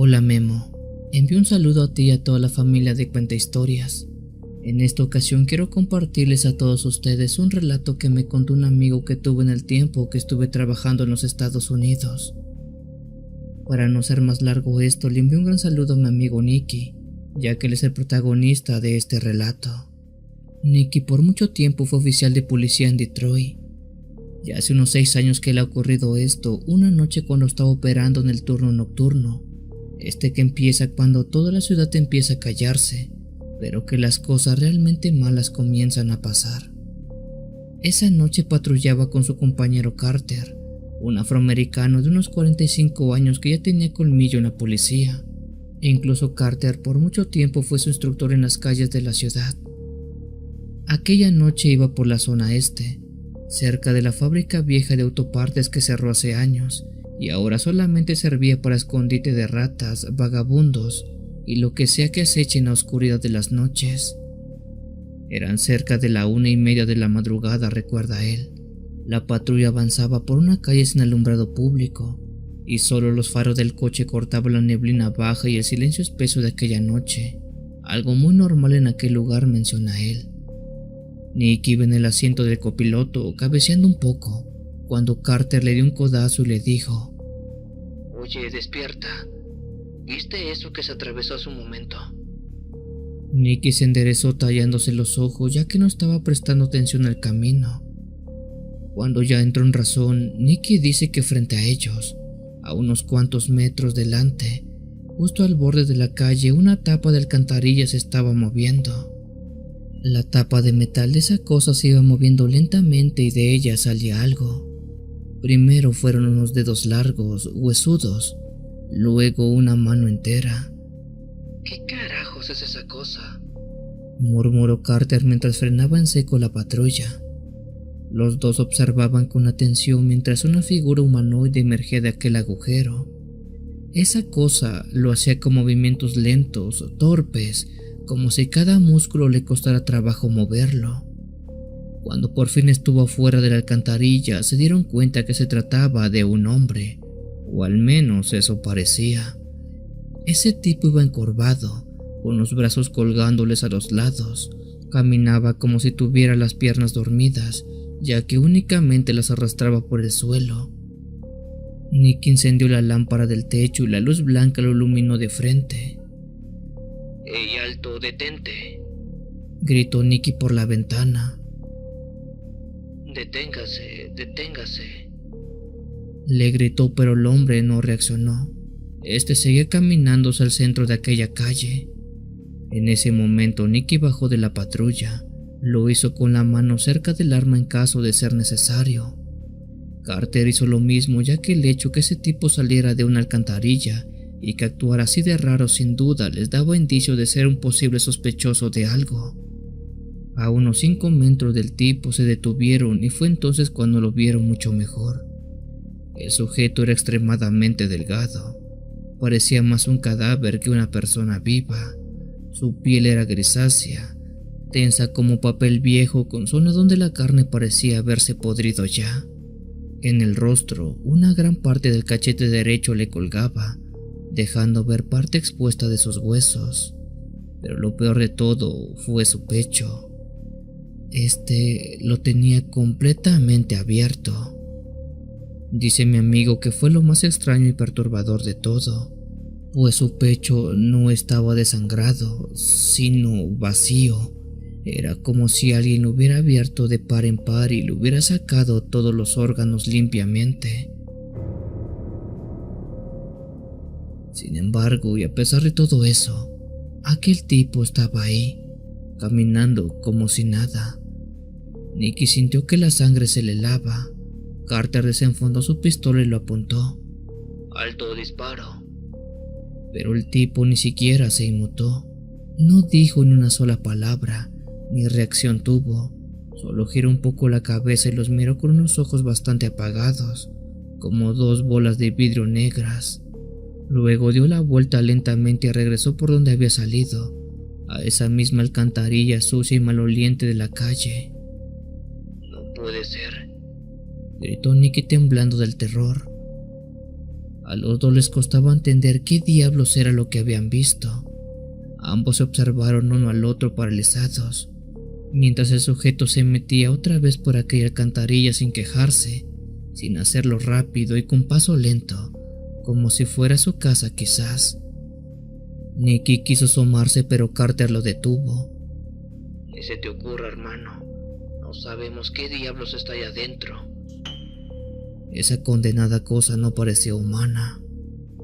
Hola Memo, envío un saludo a ti y a toda la familia de Cuenta Historias. En esta ocasión quiero compartirles a todos ustedes un relato que me contó un amigo que tuve en el tiempo que estuve trabajando en los Estados Unidos. Para no ser más largo esto, le envío un gran saludo a mi amigo Nicky, ya que él es el protagonista de este relato. Nicky por mucho tiempo fue oficial de policía en Detroit. Ya hace unos 6 años que le ha ocurrido esto, una noche cuando estaba operando en el turno nocturno. Que empieza cuando toda la ciudad empieza a callarse, pero que las cosas realmente malas comienzan a pasar. Esa noche patrullaba con su compañero Carter, un afroamericano de unos 45 años que ya tenía colmillo en la policía. Incluso Carter por mucho tiempo fue su instructor en las calles de la ciudad. Aquella noche iba por la zona este, cerca de la fábrica vieja de autopartes que cerró hace años y ahora solamente servía para escondite de ratas, vagabundos y lo que sea que aceche en la oscuridad de las noches. Eran cerca de la 1:30 de la madrugada, recuerda él. La patrulla avanzaba por una calle sin alumbrado público y solo los faros del coche cortaban la neblina baja y el silencio espeso de aquella noche, algo muy normal en aquel lugar, menciona él. Nicky iba en el asiento del copiloto, cabeceando un poco, cuando Carter le dio un codazo y le dijo: «Oye, despierta. ¿Viste eso que se atravesó hace un momento?» Nicky se enderezó tallándose los ojos ya que no estaba prestando atención al camino. Cuando ya entró en razón, Nicky dice que frente a ellos, a unos cuantos metros delante, justo al borde de la calle, una tapa de alcantarilla se estaba moviendo. La tapa de metal de esa cosa se iba moviendo lentamente y de ella salía algo. Primero fueron unos dedos largos, huesudos, luego una mano entera. «¿Qué carajos es esa cosa?», murmuró Carter mientras frenaba en seco la patrulla. Los dos observaban con atención mientras una figura humanoide emergía de aquel agujero. Esa cosa lo hacía con movimientos lentos, torpes, como si cada músculo le costara trabajo moverlo. Cuando por fin estuvo fuera de la alcantarilla, se dieron cuenta que se trataba de un hombre, o al menos eso parecía. Ese tipo iba encorvado, con los brazos colgándoles a los lados. Caminaba como si tuviera las piernas dormidas, ya que únicamente las arrastraba por el suelo. Nicky encendió la lámpara del techo y la luz blanca lo iluminó de frente. «¡Ey, alto, detente!», gritó Nicky por la ventana. «Deténgase, deténgase», le gritó, pero el hombre no reaccionó. Seguía caminando hacia el centro de aquella calle. En ese momento Nicky bajó de la patrulla. Lo hizo con la mano cerca del arma en caso de ser necesario. Carter hizo lo mismo, ya que el hecho que ese tipo saliera de una alcantarilla y que actuara así de raro sin duda les daba indicio de ser un posible sospechoso de algo. A unos 5 metros del tipo se detuvieron y fue entonces cuando lo vieron mucho mejor. El sujeto era extremadamente delgado, parecía más un cadáver que una persona viva. Su piel era grisácea, tensa como papel viejo, con zonas donde la carne parecía haberse podrido ya. En el rostro, una gran parte del cachete derecho le colgaba, dejando ver parte expuesta de sus huesos. Pero lo peor de todo fue su pecho. Lo tenía completamente abierto. Dice mi amigo que fue lo más extraño y perturbador de todo, pues su pecho no estaba desangrado, sino vacío. Era como si alguien lo hubiera abierto de par en par y le hubiera sacado todos los órganos limpiamente. Sin embargo, y a pesar de todo eso, aquel tipo estaba ahí, caminando como si nada. Nicky sintió que la sangre se le helaba. Carter desenfundó su pistola y lo apuntó. «Alto, disparo», pero el tipo ni siquiera se inmutó. No dijo ni una sola palabra, ni reacción tuvo. Solo giró un poco la cabeza y los miró con unos ojos bastante apagados, como 2 bolas de vidrio negras. Luego dio la vuelta lentamente y regresó por donde había salido, a esa misma alcantarilla sucia y maloliente de la calle. «No puede ser», gritó Nicky temblando del terror. A los dos les costaba entender qué diablos era lo que habían visto. Ambos se observaron uno al otro paralizados, mientras el sujeto se metía otra vez por aquella alcantarilla sin quejarse, sin hacerlo rápido y con paso lento, como si fuera su casa quizás. Nicky quiso asomarse, pero Carter lo detuvo. Ni se te ocurra, hermano. No sabemos qué diablos está allá adentro. Esa condenada cosa no parecía humana.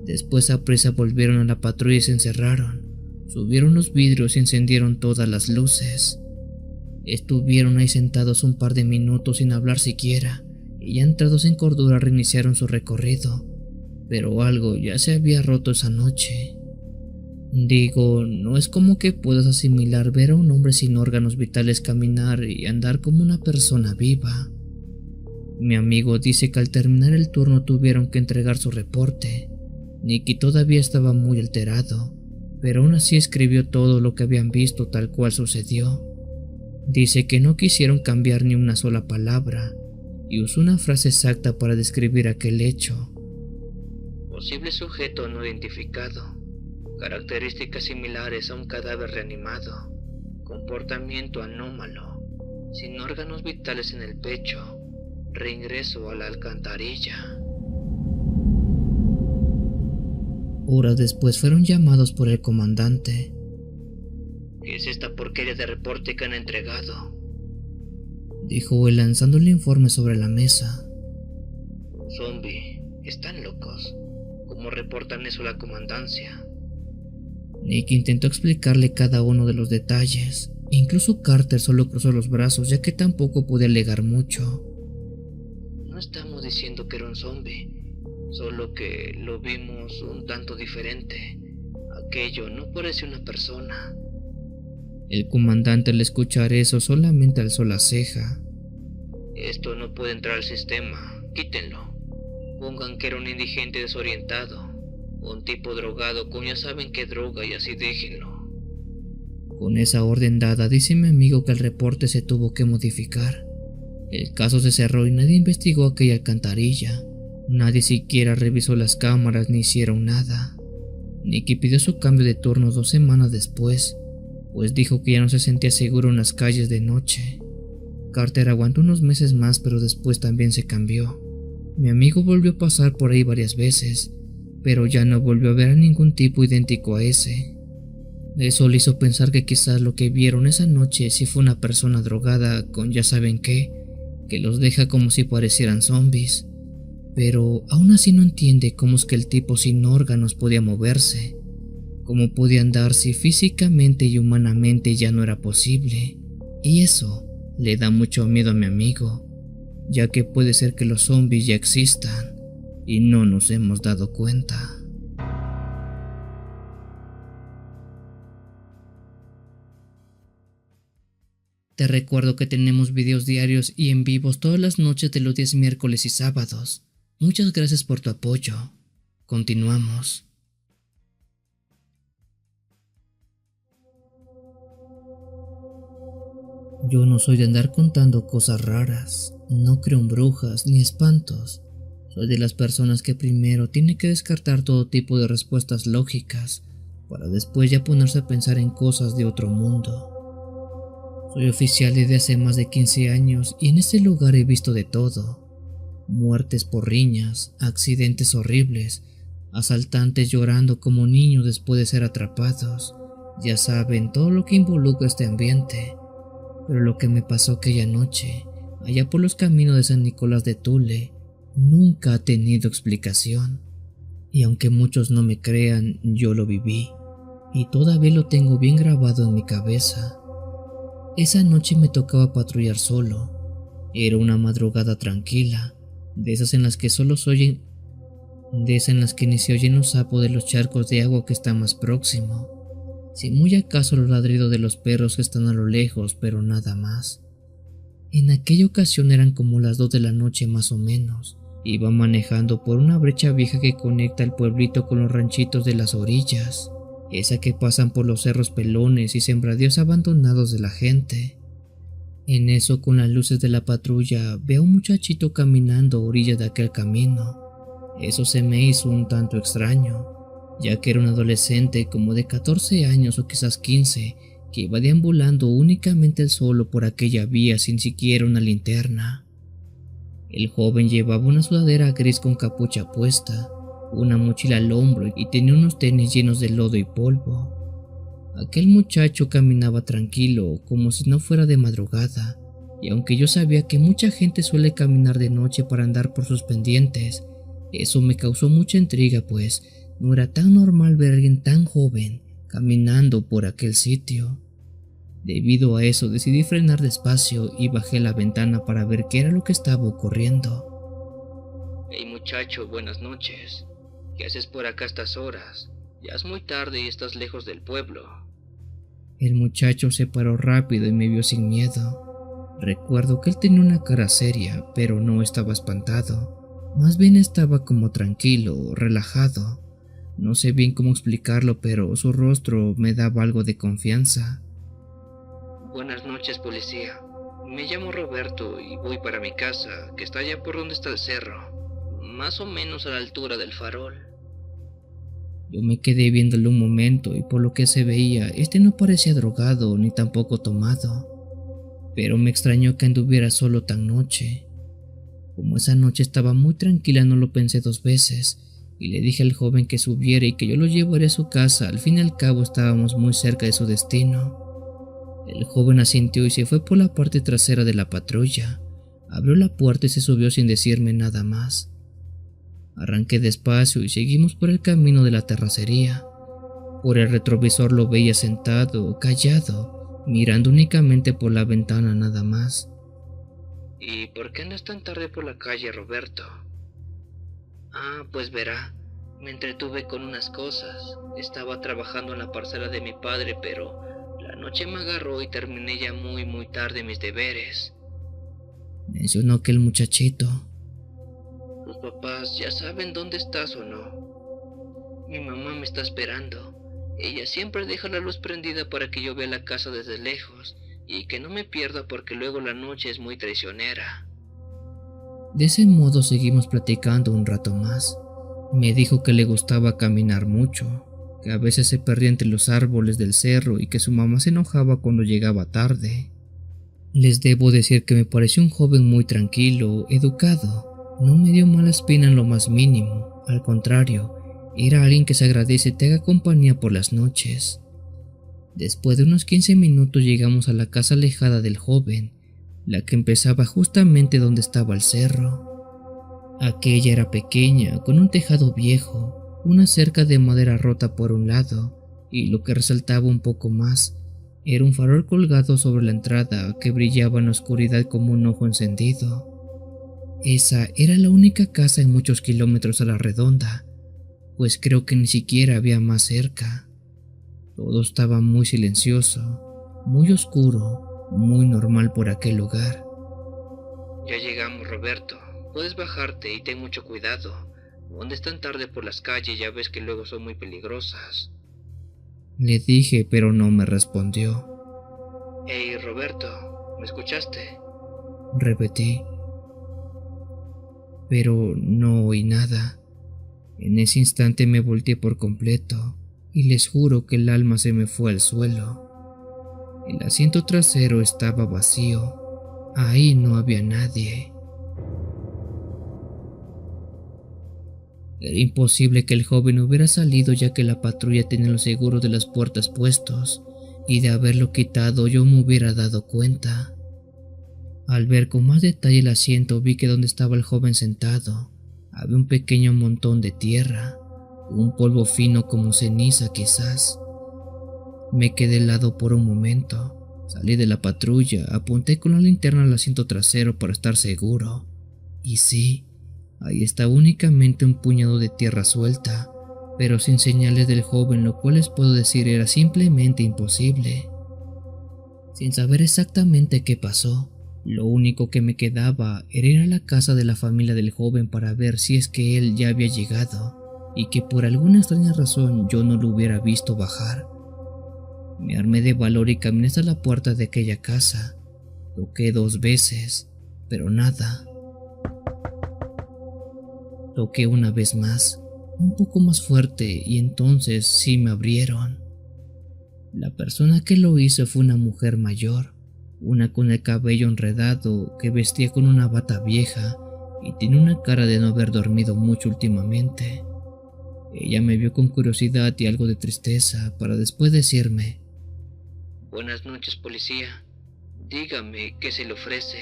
Después aprisa volvieron a la patrulla y se encerraron. Subieron los vidrios y encendieron todas las luces. Estuvieron ahí sentados un par de minutos sin hablar siquiera, y ya entrados en cordura reiniciaron su recorrido. Pero algo ya se había roto esa noche. Digo, no es como que puedas asimilar ver a un hombre sin órganos vitales caminar y andar como una persona viva. Mi amigo dice que al terminar el turno tuvieron que entregar su reporte. Nicky todavía estaba muy alterado, pero aún así escribió todo lo que habían visto tal cual sucedió. Dice que no quisieron cambiar ni una sola palabra, y usó una frase exacta para describir aquel hecho. Posible sujeto no identificado. Características similares a un cadáver reanimado. Comportamiento anómalo. Sin órganos vitales en el pecho. Reingreso a la alcantarilla. Horas después fueron llamados por el comandante. ¿Qué es esta porquería de reporte que han entregado? Dijo él lanzando el informe sobre la mesa. Zombie, están locos. ¿Cómo reportan eso a la comandancia? Nicky intentó explicarle cada uno de los detalles. Incluso Carter solo cruzó los brazos, ya que tampoco podía alegar mucho. No estamos diciendo que era un zombie, solo que lo vimos un tanto diferente. Aquello no parece una persona. El comandante al escuchar eso solamente alzó la ceja. Esto no puede entrar al sistema, quítenlo. Pongan que era un indigente desorientado, un tipo drogado con ya saben qué droga y así déjenlo. Con esa orden dada, dice mi amigo que el reporte se tuvo que modificar. El caso se cerró y nadie investigó aquella alcantarilla. Nadie siquiera revisó las cámaras ni hicieron nada. Nicky pidió su cambio de turno 2 semanas después, pues dijo que ya no se sentía seguro en las calles de noche. Carter aguantó unos meses más, pero después también se cambió. Mi amigo volvió a pasar por ahí varias veces, pero ya no volvió a ver a ningún tipo idéntico a ese. Eso le hizo pensar que quizás lo que vieron esa noche sí fue una persona drogada con ya saben qué, que los deja como si parecieran zombies. Pero aún así no entiende cómo es que el tipo sin órganos podía moverse, cómo podía andar si físicamente y humanamente ya no era posible. Y eso le da mucho miedo a mi amigo, ya que puede ser que los zombies ya existan y no nos hemos dado cuenta. Te recuerdo que tenemos videos diarios y en vivos todas las noches de los días miércoles y sábados. Muchas gracias por tu apoyo. Continuamos. Yo no soy de andar contando cosas raras, no creo en brujas ni espantos. Soy de las personas que primero tiene que descartar todo tipo de respuestas lógicas para después ya ponerse a pensar en cosas de otro mundo. Soy oficial desde hace más de 15 años y en este lugar he visto de todo. Muertes por riñas, accidentes horribles, asaltantes llorando como niños después de ser atrapados. Ya saben, todo lo que involucra este ambiente. Pero lo que me pasó aquella noche, allá por los caminos de San Nicolás de Tule, nunca ha tenido explicación. Y aunque muchos no me crean, yo lo viví, y todavía lo tengo bien grabado en mi cabeza. Esa noche me tocaba patrullar solo. Era una madrugada tranquila, de esas en las que ni se oyen los sapos de los charcos de agua que está más próximo. Si muy acaso los ladridos de los perros que están a lo lejos, pero nada más. En aquella ocasión eran como las 2 de la noche más o menos. Iba manejando por una brecha vieja que conecta el pueblito con los ranchitos de las orillas, esa que pasan por los cerros pelones y sembradíos abandonados de la gente. En eso, con las luces de la patrulla, veo a un muchachito caminando a orilla de aquel camino. Eso se me hizo un tanto extraño, ya que era un adolescente como de 14 años o quizás 15, que iba deambulando únicamente él solo por aquella vía sin siquiera una linterna. El joven llevaba una sudadera gris con capucha puesta, una mochila al hombro y tenía unos tenis llenos de lodo y polvo. Aquel muchacho caminaba tranquilo, como si no fuera de madrugada, y aunque yo sabía que mucha gente suele caminar de noche para andar por sus pendientes, eso me causó mucha intriga, pues no era tan normal ver a alguien tan joven caminando por aquel sitio. Debido a eso decidí frenar despacio y bajé la ventana para ver qué era lo que estaba ocurriendo. Hey muchacho, buenas noches. ¿Qué haces por acá a estas horas? Ya es muy tarde y estás lejos del pueblo. El muchacho se paró rápido y me vio sin miedo. Recuerdo que él tenía una cara seria, pero no estaba espantado. Más bien estaba como tranquilo, relajado. No sé bien cómo explicarlo, pero su rostro me daba algo de confianza. Buenas noches, policía. Me llamo Roberto y voy para mi casa, que está allá por donde está el cerro, más o menos a la altura del farol. Yo me quedé viéndolo un momento y por lo que se veía, no parecía drogado ni tampoco tomado. Pero me extrañó que anduviera solo tan noche. Como esa noche estaba muy tranquila, no lo pensé dos veces y le dije al joven que subiera y que yo lo llevaría a su casa. Al fin y al cabo estábamos muy cerca de su destino. El joven asintió y se fue por la parte trasera de la patrulla. Abrió la puerta y se subió sin decirme nada más. Arranqué despacio y seguimos por el camino de la terracería. Por el retrovisor lo veía sentado, callado, mirando únicamente por la ventana nada más. ¿Y por qué andas tan tarde por la calle, Roberto? Pues verá, me entretuve con unas cosas. Estaba trabajando en la parcela de mi padre, pero la noche me agarró y terminé ya muy tarde mis deberes. Mencionó aquel muchachito. ¿Tus papás ya saben dónde estás o no? Mi mamá me está esperando. Ella siempre deja la luz prendida para que yo vea la casa desde lejos y que no me pierda porque luego la noche es muy traicionera. De ese modo seguimos platicando un rato más. Me dijo que le gustaba caminar mucho, que a veces se perdía entre los árboles del cerro y que su mamá se enojaba cuando llegaba tarde. Les debo decir que me pareció un joven muy tranquilo, educado. No me dio mala espina en lo más mínimo, al contrario, era alguien que se agradece te haga compañía por las noches. Después de unos 15 minutos llegamos a la casa alejada del joven, la que empezaba justamente donde estaba el cerro. Aquella era pequeña, con un tejado viejo, una cerca de madera rota por un lado, y lo que resaltaba un poco más, era un farol colgado sobre la entrada que brillaba en la oscuridad como un ojo encendido. Esa era la única casa en muchos kilómetros a la redonda, pues creo que ni siquiera había más cerca. Todo estaba muy silencioso, muy oscuro, muy normal por aquel lugar. Ya llegamos, Roberto. Puedes bajarte y ten mucho cuidado. ¿Dónde están tarde por las calles? Ya ves que luego son muy peligrosas. Le dije, pero no me respondió. Hey, Roberto, ¿me escuchaste? Repetí. Pero no oí nada. En ese instante me volteé por completo y les juro que el alma se me fue al suelo. El asiento trasero estaba vacío. Ahí no había nadie. Era imposible que el joven hubiera salido, ya que la patrulla tenía los seguros de las puertas puestos y de haberlo quitado yo me hubiera dado cuenta. Al ver con más detalle el asiento vi que donde estaba el joven sentado había un pequeño montón de tierra, un polvo fino como ceniza quizás. Me quedé helado por un momento, salí de la patrulla, apunté con la linterna al asiento trasero para estar seguro. Y sí, ahí estaba únicamente un puñado de tierra suelta, pero sin señales del joven, lo cual les puedo decir era simplemente imposible. Sin saber exactamente qué pasó, lo único que me quedaba era ir a la casa de la familia del joven para ver si es que él ya había llegado y que por alguna extraña razón yo no lo hubiera visto bajar. Me armé de valor y caminé hasta la puerta de aquella casa. Toqué 2 veces, pero nada. Toqué una vez más, un poco más fuerte, y entonces sí me abrieron. La persona que lo hizo fue una mujer mayor, una con el cabello enredado, que vestía con una bata vieja y tiene una cara de no haber dormido mucho últimamente. Ella me vio con curiosidad y algo de tristeza para después decirme: Buenas noches, policía. Dígame, ¿qué se le ofrece?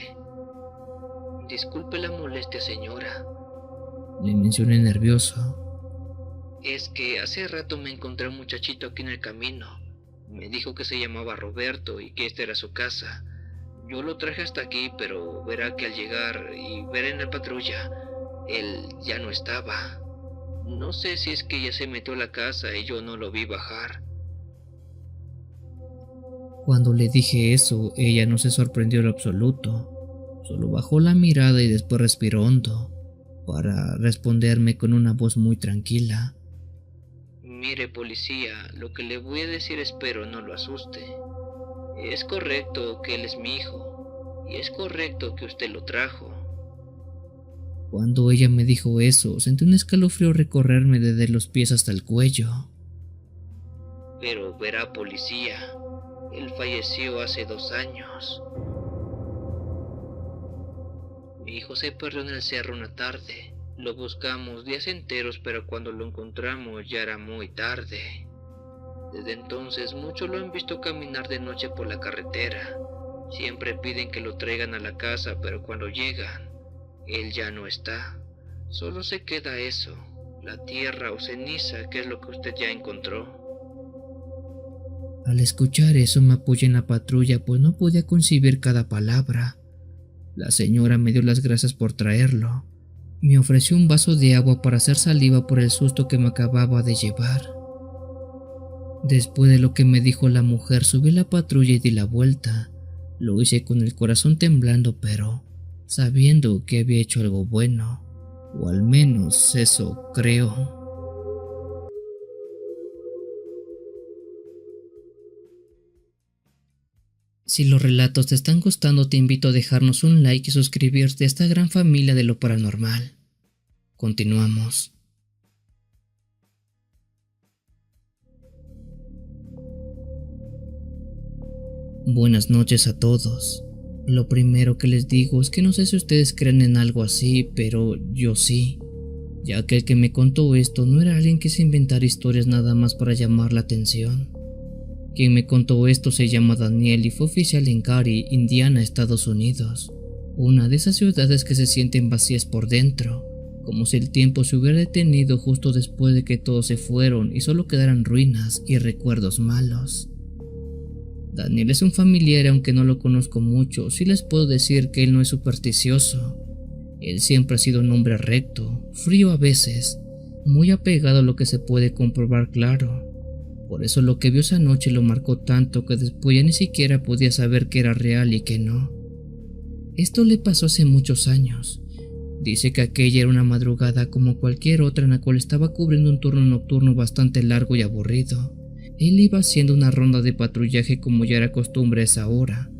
Disculpe la molestia, señora. Le mencioné nervioso. Es que hace rato me encontré a un muchachito aquí en el camino. Me dijo que se llamaba Roberto y que esta era su casa. Yo lo traje hasta aquí, pero verá que al llegar y ver en la patrulla, él ya no estaba. No sé si es que ya se metió a la casa y yo no lo vi bajar. Cuando le dije eso, ella no se sorprendió en lo absoluto. Solo bajó la mirada y después respiró hondo para responderme con una voz muy tranquila: Mire, policía, lo que le voy a decir espero no lo asuste. Es correcto que él es mi hijo, y es correcto que usted lo trajo. Cuando ella me dijo eso, sentí un escalofrío recorrerme desde los pies hasta el cuello. Pero verá, policía, él falleció hace 2 años. Mi hijo se perdió en el cerro una tarde. Lo buscamos días enteros, pero cuando lo encontramos ya era muy tarde. Desde entonces muchos lo han visto caminar de noche por la carretera. Siempre piden que lo traigan a la casa, pero cuando llegan, él ya no está. Solo se queda eso, la tierra o ceniza, que es lo que usted ya encontró. Al escuchar eso me apoyé en la patrulla, pues no podía concebir cada palabra. La señora me dio las gracias por traerlo. Me ofreció un vaso de agua para hacer saliva por el susto que me acababa de llevar. Después de lo que me dijo la mujer, subí a la patrulla y di la vuelta. Lo hice con el corazón temblando, pero sabiendo que había hecho algo bueno, o al menos eso creo. Si los relatos te están gustando, te invito a dejarnos un like y suscribirte a esta gran familia de lo paranormal. Continuamos. Buenas noches a todos. Lo primero que les digo es que no sé si ustedes creen en algo así, pero yo sí, ya que el que me contó esto no era alguien que se inventara historias nada más para llamar la atención. Quien me contó esto se llama Daniel y fue oficial en Gary, Indiana, Estados Unidos, una de esas ciudades que se sienten vacías por dentro, como si el tiempo se hubiera detenido justo después de que todos se fueron y solo quedaran ruinas y recuerdos malos. Daniel es un familiar, aunque no lo conozco mucho, sí les puedo decir que él no es supersticioso. Él siempre ha sido un hombre recto, frío a veces, muy apegado a lo que se puede comprobar claro. Por eso lo que vio esa noche lo marcó tanto que después ya ni siquiera podía saber qué era real y qué no. Esto le pasó hace muchos años. Dice que aquella era una madrugada como cualquier otra en la cual estaba cubriendo un turno nocturno bastante largo y aburrido. Él iba haciendo una ronda de patrullaje como ya era costumbre a esa hora.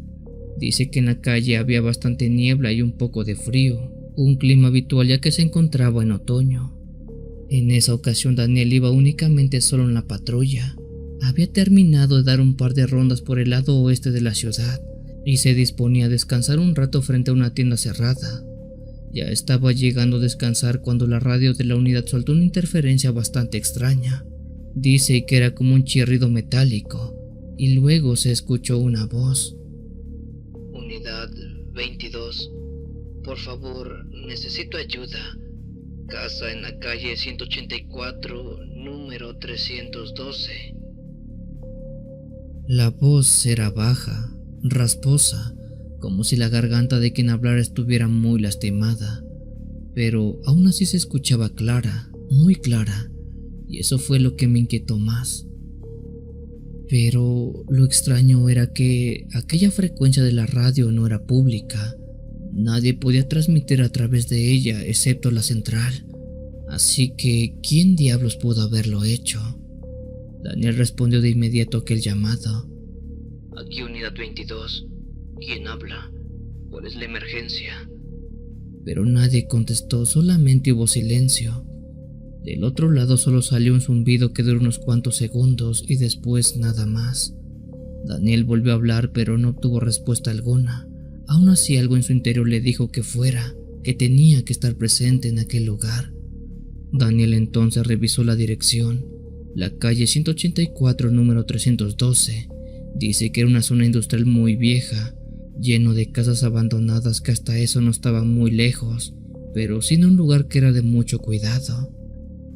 Dice que en la calle había bastante niebla y un poco de frío, un clima habitual ya que se encontraba en otoño. En esa ocasión Daniel iba únicamente solo en la patrulla. Había terminado de dar un par de rondas por el lado oeste de la ciudad y se disponía a descansar un rato frente a una tienda cerrada. Ya estaba llegando a descansar cuando la radio de la unidad soltó una interferencia bastante extraña. Dice que era como un chirrido metálico y luego se escuchó una voz. Unidad 22, por favor, necesito ayuda. Casa en la calle 184, número 312. La voz era baja, rasposa, como si la garganta de quien hablara estuviera muy lastimada, pero aún así se escuchaba clara, muy clara, y eso fue lo que me inquietó más. Pero lo extraño era que aquella frecuencia de la radio no era pública. Nadie podía transmitir a través de ella excepto la central. Así que, ¿quién diablos pudo haberlo hecho? Daniel respondió de inmediato a aquel llamado. Aquí unidad 22. ¿Quién habla? ¿Cuál es la emergencia? pero nadie contestó, solamente hubo silencio. Del otro lado solo salió un zumbido que duró unos cuantos segundos y después nada más. Daniel volvió a hablar, pero no obtuvo respuesta alguna. Aún así, algo en su interior le dijo que fuera, que tenía que estar presente en aquel lugar. Daniel entonces revisó la dirección, la calle 184, número 312. Dice que era una zona industrial muy vieja, lleno de casas abandonadas que hasta eso no estaban muy lejos, pero sin un lugar que era de mucho cuidado.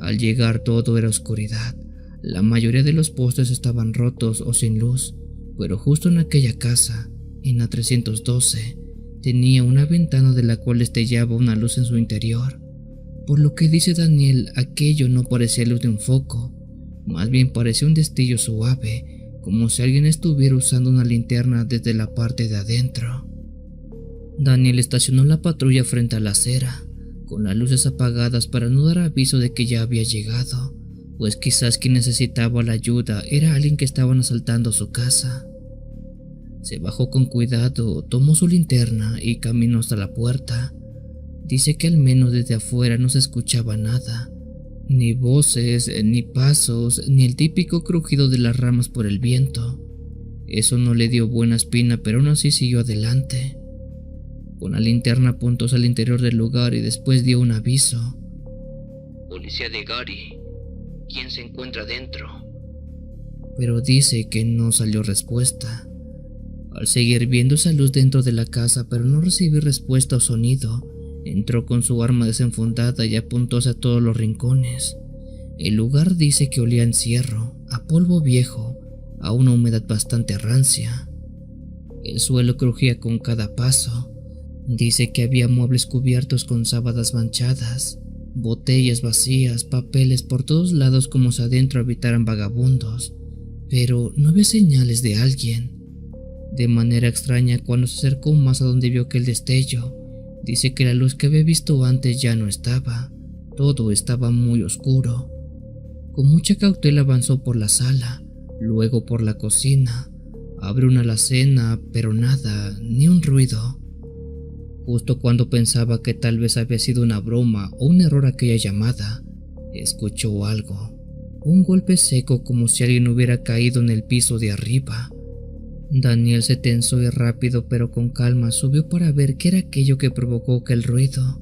Al llegar todo era oscuridad. La mayoría de los postes estaban rotos o sin luz, pero justo en aquella casa, en la 312, tenía una ventana de la cual destellaba una luz en su interior. Por lo que dice Daniel, aquello no parecía luz de un foco, más bien parecía un destello suave, como si alguien estuviera usando una linterna desde la parte de adentro. Daniel estacionó la patrulla frente a la acera, con las luces apagadas para no dar aviso de que ya había llegado, pues quizás quien necesitaba la ayuda era alguien que estaban asaltando su casa. Se bajó con cuidado, tomó su linterna y caminó hasta la puerta. Dice que al menos desde afuera no se escuchaba nada, ni voces, ni pasos, ni el típico crujido de las ramas por el viento. Eso no le dio buena espina, pero aún así siguió adelante. Con la linterna apuntó al interior del lugar y después dio un aviso. Policía de Gary, ¿quién se encuentra dentro? Pero dice que no salió respuesta. Al seguir viendo esa luz dentro de la casa pero no recibir respuesta o sonido, entró con su arma desenfundada y apuntó hacia todos los rincones. El lugar dice que olía a encierro, a polvo viejo, a una humedad bastante rancia. El suelo crujía con cada paso. Dice que había muebles cubiertos con sábanas manchadas, botellas vacías, papeles por todos lados como si adentro habitaran vagabundos, pero no había señales de alguien. De manera extraña, cuando se acercó más a donde vio aquel destello, dice que la luz que había visto antes ya no estaba, todo estaba muy oscuro. Con mucha cautela avanzó por la sala, luego por la cocina, abrió una alacena, pero nada, ni un ruido. Justo cuando pensaba que tal vez había sido una broma o un error aquella llamada, escuchó algo, un golpe seco como si alguien hubiera caído en el piso de arriba. Daniel se tensó y rápido pero con calma subió para ver qué era aquello que provocó aquel ruido.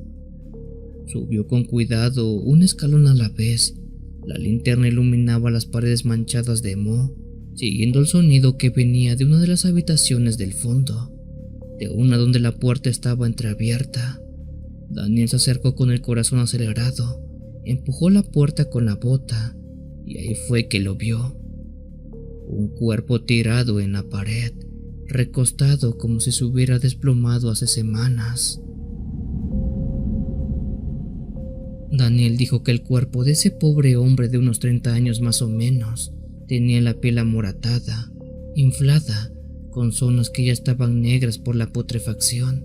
Subió con cuidado, un escalón a la vez. La linterna iluminaba las paredes manchadas de moho, siguiendo el sonido que venía de una de las habitaciones del fondo, de una donde la puerta estaba entreabierta. Daniel se acercó con el corazón acelerado, empujó la puerta con la bota y ahí fue que lo vio. Un cuerpo tirado en la pared, recostado como si se hubiera desplomado hace semanas. Daniel dijo que el cuerpo de ese pobre hombre de unos 30 años más o menos tenía la piel amoratada, inflada, con zonas que ya estaban negras por la putrefacción,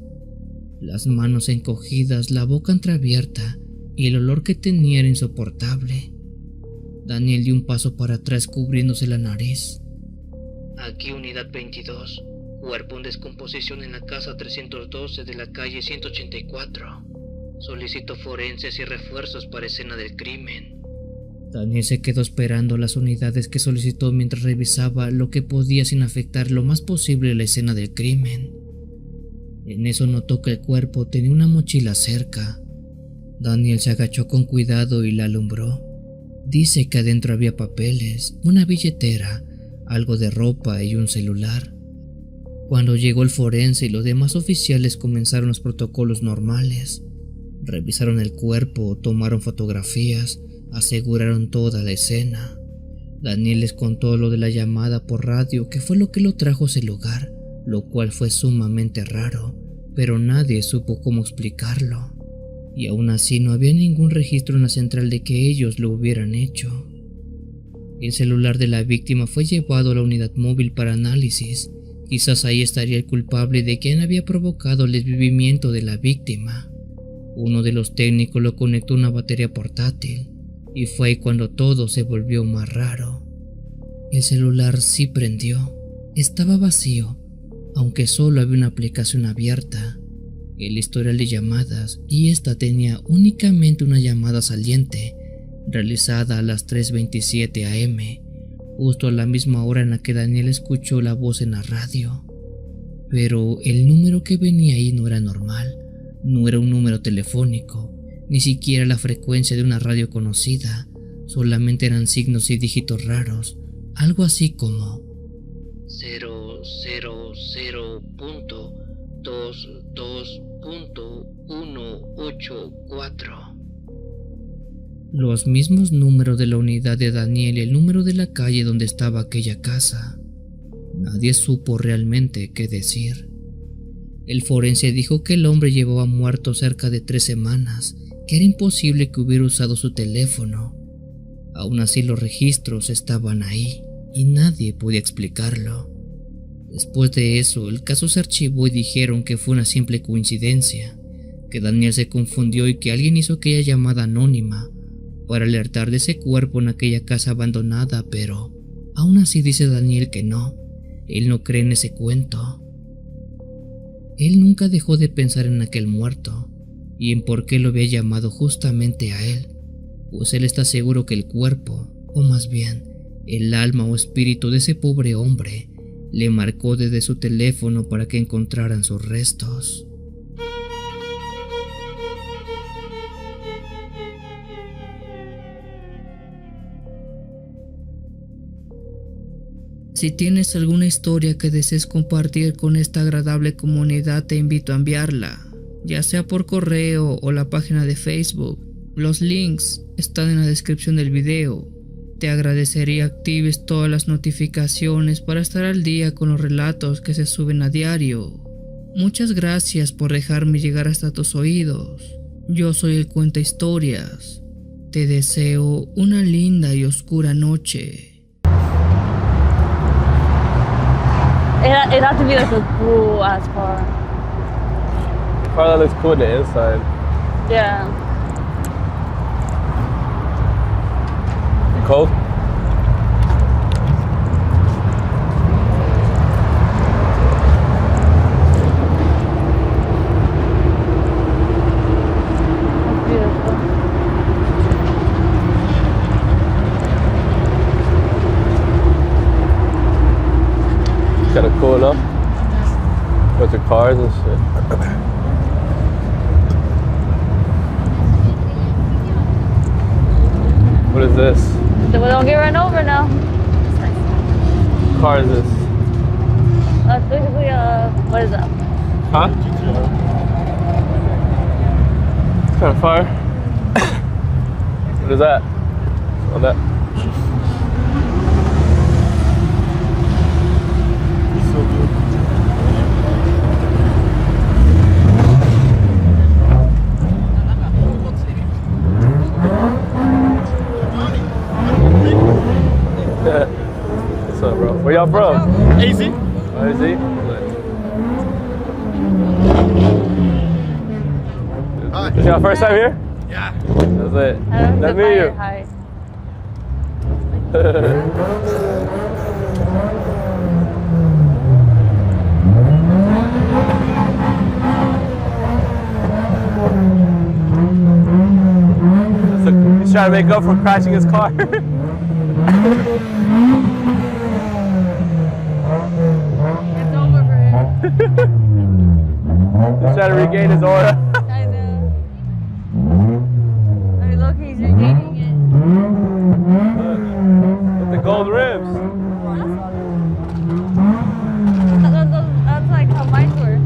las manos encogidas, la boca entreabierta y el olor que tenía era insoportable. Daniel dio un paso para atrás cubriéndose la nariz. Aquí unidad 22, cuerpo en descomposición en la casa 312 de la calle 184. Solicito forenses y refuerzos para escena del crimen. Daniel se quedó esperando las unidades que solicitó mientras revisaba lo que podía sin afectar lo más posible la escena del crimen. En eso notó que el cuerpo tenía una mochila cerca. Daniel se agachó con cuidado y la alumbró. Dice que adentro había papeles, una billetera, algo de ropa y un celular. Cuando llegó el forense y los demás oficiales comenzaron los protocolos normales. Revisaron el cuerpo, tomaron fotografías, aseguraron toda la escena. Daniel les contó lo de la llamada por radio, que fue lo que lo trajo a ese lugar, lo cual fue sumamente raro, pero nadie supo cómo explicarlo. Y aún así no había ningún registro en la central de que ellos lo hubieran hecho. El celular de la víctima fue llevado a la unidad móvil para análisis. Quizás ahí estaría el culpable de quien había provocado el desvivimiento de la víctima. Uno de los técnicos lo conectó a una batería portátil y fue ahí cuando todo se volvió más raro. El celular sí prendió, estaba vacío, aunque solo había una aplicación abierta. el historial de llamadas y esta tenía únicamente una llamada saliente realizada a las 3:27 am, justo a la misma hora en la que Daniel escuchó la voz en la radio. Pero el número que venía ahí no era normal, no era un número telefónico, ni siquiera la frecuencia de una radio conocida, solamente eran signos y dígitos raros, algo así como 000.22.184. Los mismos números de la unidad de Daniel y el número de la calle donde estaba aquella casa. Nadie supo realmente qué decir. El forense dijo que el hombre llevaba muerto cerca de 3 semanas, que era imposible que hubiera usado su teléfono. Aún así los registros estaban ahí y nadie podía explicarlo. Después de eso, el caso se archivó y dijeron que fue una simple coincidencia, que Daniel se confundió y que alguien hizo aquella llamada anónima para alertar de ese cuerpo en aquella casa abandonada, pero aún así dice Daniel que no, él no cree en ese cuento. Él nunca dejó de pensar en aquel muerto y en por qué lo había llamado justamente a él, pues él está seguro que el cuerpo, o más bien el alma o espíritu de ese pobre hombre, le marcó desde su teléfono para que encontraran sus restos. Si tienes alguna historia que desees compartir con esta agradable comunidad, te invito a enviarla, ya sea por correo o la página de Facebook. Los links están en la descripción del video. Te agradecería actives todas las notificaciones para estar al día con los relatos que se suben a diario. Muchas gracias por dejarme llegar hasta tus oídos. Yo soy el Cuenta Historias. Te deseo una linda y oscura noche. It has to be like a cool ass car. Car that looks cool on the inside. Yeah. You cold? That's beautiful. Kind of cool enough. Bunch of cars and shit. What is this? So we don't get run over now. What car is this? That's basically what is that? Huh? It's kind of fire. What is that? Oh, that. What's up, bro? Where y'all from? AZ? Oh, is he? Hi. This y'all first time here? Yeah. That's it. I Nice to meet you. Hi. He's trying to make up for crashing his car. It's over for him. He's trying to regain his aura. I know. I mean, look, he's regaining it. With the gold ribs. That's like how mine were.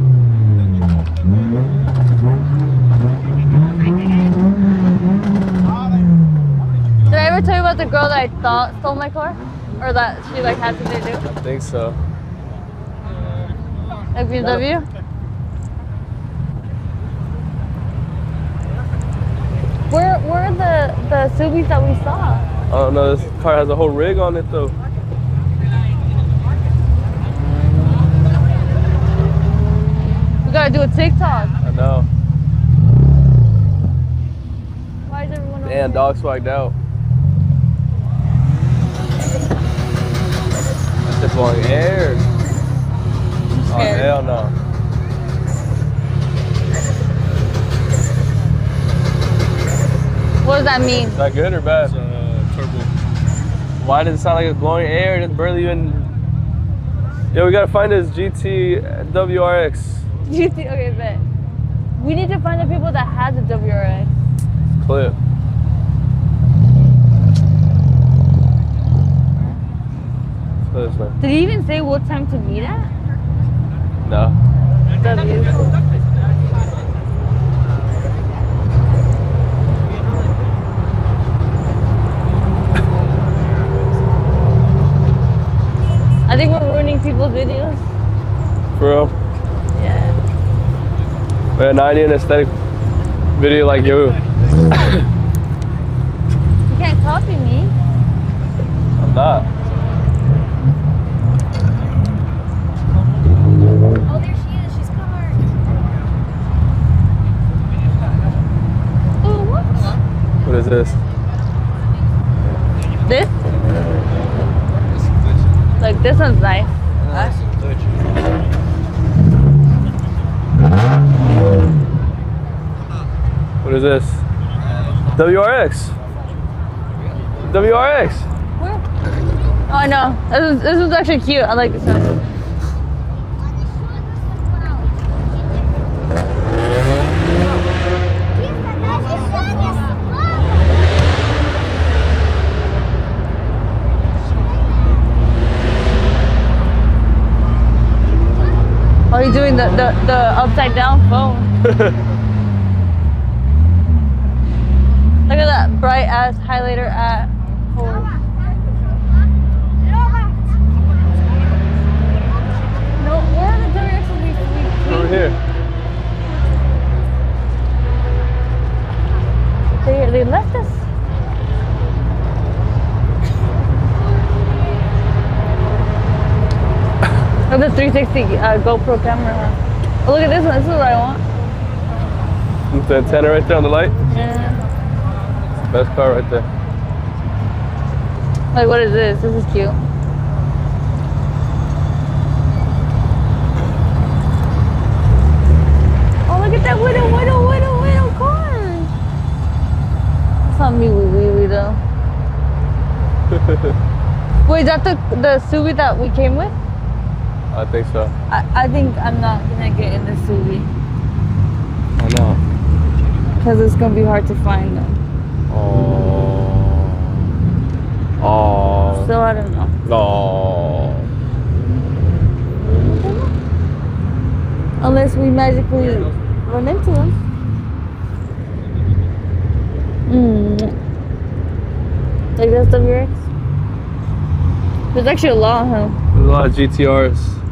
Did I ever tell you about the girl that I thought stole my car? Or that she like had something to do? I think so. Like BMW? Where are the Subis that we saw? I don't know, this car has a whole rig on it though. We gotta do a TikTok. I know. Why is everyone Damn, dog swagged out. That's just blowing air. Oh, Scared. hell no. What does that mean? Is that good or bad? Turbo. Why does it sound like a glowing air? It's barely even. Yo, we gotta find this GT WRX Okay, bet. We need to find the people that had the WRX. clip. So this way. Did he even say what time to meet at? No. W. I think we're ruining people's videos. For real? Yeah. Man, I need an aesthetic video like you. You can't copy me. I'm not. Oh, there she is. She's covered. Oh, what? What is this? This? Like, this one's nice. What is this? WRX. WRX. Where? Oh, no. This is actually cute. I like this one. Oh, he's doing the upside down phone. Look at that bright ass highlighter at Ford. No, where are the directions we Over here. They left us. Oh, the 360 GoPro camera. Oh, look at this one. This is what I want. With the antenna right there on the light. Yeah. Best car right there. Like, what is this? This is cute. Oh, look at that widow car. It's not me, wee though. Wait, is that the Subi that we came with? I think so. I think I'm not gonna get in the Subi I know. because it's gonna be hard to find them. Oh. So I don't know. Oh. Unless we magically run into them. Like that's WRX. There's actually a lot, huh? There's a lot of GTRs.